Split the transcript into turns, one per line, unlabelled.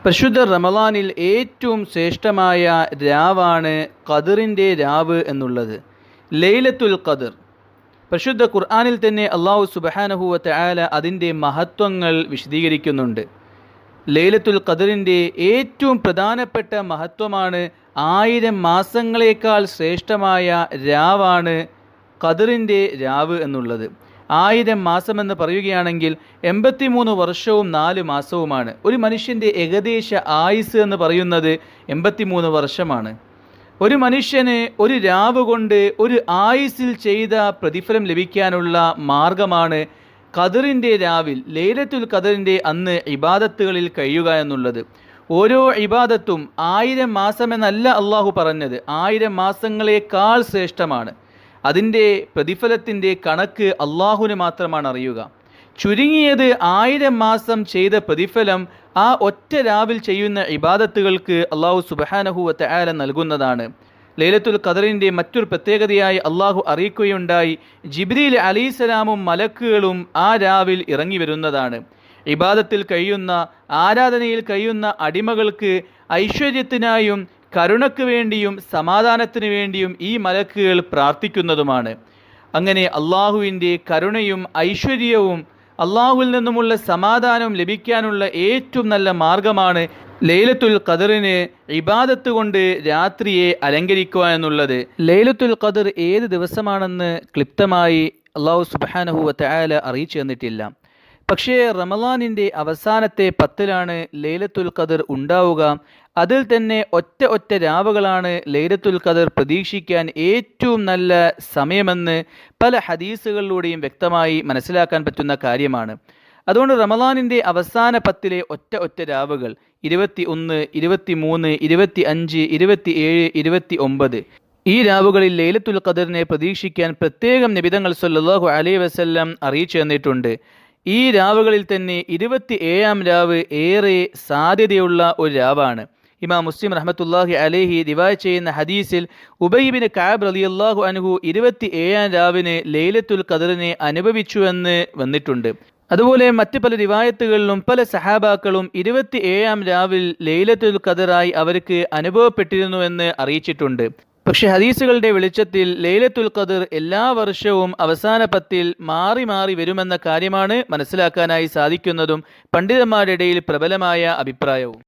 പരിശുദ്ധ റമളാനിൽ ഏറ്റവും ശ്രേഷ്ഠമായ രാവാണ് ഖദറിൻ്റെ രാവ് എന്നുള്ളത്. ലൈലത്തുൽ ഖദർ. പരിശുദ്ധ ഖുർആനിൽ തന്നെ അല്ലാഹു സുബ്ഹാനഹു വ തആല അതിൻ്റെ മഹത്വങ്ങൾ വിശദീകരിക്കുന്നുണ്ട്. ലൈലത്തുൽ ഖദറിൻ്റെ ഏറ്റവും പ്രധാനപ്പെട്ട മഹത്വമാണ് 1000 മാസങ്ങളേക്കാൾ ശ്രേഷ്ഠമായ രാവാണ് ഖദറിൻ്റെ രാവ് എന്നുള്ളത്. 1000 മാസമെന്ന് പറയുകയാണെങ്കിൽ 83 വർഷവും 4 മാസവുമാണ്. ഒരു മനുഷ്യൻ്റെ ഏകദേശ ആയുസ് എന്ന് പറയുന്നത് 83 വർഷമാണ്. ഒരു മനുഷ്യന് ഒരു രാവ് കൊണ്ട് ഒരു ആയുസ്സിൽ ചെയ്ത പ്രതിഫലം ലഭിക്കാനുള്ള മാർഗമാണ് ഖദറിൻ്റെ രാവിൽ, ലൈലത്തുൽ ഖദറിൻ്റെ അന്ന് ഇബാദത്തുകളിൽ കഴിയുക എന്നുള്ളത്. ഓരോ ഇബാദത്തും 1000 മാസമെന്നല്ല അള്ളാഹു പറഞ്ഞത്, 1000 മാസങ്ങളേക്കാൾ ശ്രേഷ്ഠമാണ്. അതിൻ്റെ പ്രതിഫലത്തിൻ്റെ കണക്ക് അള്ളാഹുവിന് മാത്രമാണ് അറിയുക. ചുരുങ്ങിയത് 1000 മാസം ചെയ്ത പ്രതിഫലം ആ ഒറ്റ രാവിൽ ചെയ്യുന്ന ഇബാദത്തുകൾക്ക് അള്ളാഹു സുബ്ഹാനഹു വ തആല നൽകുന്നതാണ്. ലൈലത്തുൽ ഖദറിൻ്റെ മറ്റൊരു പ്രത്യേകതയായി അള്ളാഹു അറിയിക്കുകയുണ്ടായി, ജിബ്രീൽ അലൈഹിസ്സലാമും മലക്കുകളും ആ രാവിൽ ഇറങ്ങി വരുന്നതാണ്. ഇബാദത്തിൽ കഴിയുന്ന, ആരാധനയിൽ കഴിയുന്ന അടിമകൾക്ക് ഐശ്വര്യത്തിനായും കരുണയ്ക്ക് വേണ്ടിയും സമാധാനത്തിന് വേണ്ടിയും ഈ മലക്കുകൾ പ്രാർത്ഥിക്കുന്നതുമാണ്. അങ്ങനെ അള്ളാഹുവിൻ്റെ കരുണയും ഐശ്വര്യവും അള്ളാഹുവിൽ നിന്നുമുള്ള സമാധാനവും ലഭിക്കാനുള്ള ഏറ്റവും നല്ല മാർഗമാണ് ലൈലത്തുൽ ഖദറിന് ഇബാദത്ത് കൊണ്ട് രാത്രിയെ അലങ്കരിക്കുക എന്നുള്ളത്. ലൈലത്തുൽ ഖദർ ഏത് ദിവസമാണെന്ന് ക്ലിപ്തമായി അള്ളാഹു സുബ്ഹാനഹു വ തആല അറിയിച്ചു തന്നിട്ടില്ല. പക്ഷേ റമളാനിൻ്റെ അവസാനത്തെ 10ലാണ് ലൈലത്തുൽ ഖദർ ഉണ്ടാവുക. അതിൽ തന്നെ ഒറ്റ രാവുകളാണ് ലൈലത്തുൽ ഖദർ പ്രതീക്ഷിക്കാൻ ഏറ്റവും നല്ല സമയമെന്ന് പല ഹദീസുകളിലൂടെയും വ്യക്തമായി മനസ്സിലാക്കാൻ പറ്റുന്ന കാര്യമാണ്. അതുകൊണ്ട് റമളാനിൻ്റെ അവസാന 10ലെ ഒറ്റ രാവുകൾ 21, 23, 25, 27, 29 ഈ രാവുകളിൽ ലൈലത്തുൽ ഖദറിനെ പ്രതീക്ഷിക്കാൻ പ്രത്യേകം നബി തങ്ങൾ സല്ലല്ലാഹു അലൈഹി വസല്ലം അറിയിച്ചു തന്നിട്ടുണ്ട്. ഈ രാവുകളിൽ തന്നെ 27ാം രാവ് ഏറെ സാധ്യതയുള്ള ഒരു രാവാണ്. ഇമാം മുസ്ലിം റഹ്മത്തുള്ളാഹി അലൈഹി റിവായത്ത് ചെയ്യുന്ന ഹദീസിൽ ഉബൈ ഇബ്നു കഅബ് റളിയല്ലാഹു അൻഹു 27ാം രാവിന് ലൈലത്തുൽ ഖദറിനെ അനുഭവിച്ചുവെന്ന് വന്നിട്ടുണ്ട്. അതുപോലെ മറ്റ് പല റിവായത്തുകളിലും പല സഹാബാക്കളും 27ാം രാവിൽ ലൈലത്തുൽ ഖദറായി അവർക്ക് അനുഭവപ്പെട്ടിരുന്നുവെന്ന് അറിയിച്ചിട്ടുണ്ട്. പക്ഷെ ഹദീസുകളുടെ വെളിച്ചത്തിൽ ലൈലത്തുൽ ഖദർ എല്ലാ വർഷവും അവസാന 10ൽ മാറി വരുമെന്ന കാര്യമാണ് മനസ്സിലാക്കാനായി സാധിക്കുന്നതും പണ്ഡിതന്മാരുടെ ഇടയിൽ പ്രബലമായ അഭിപ്രായവും.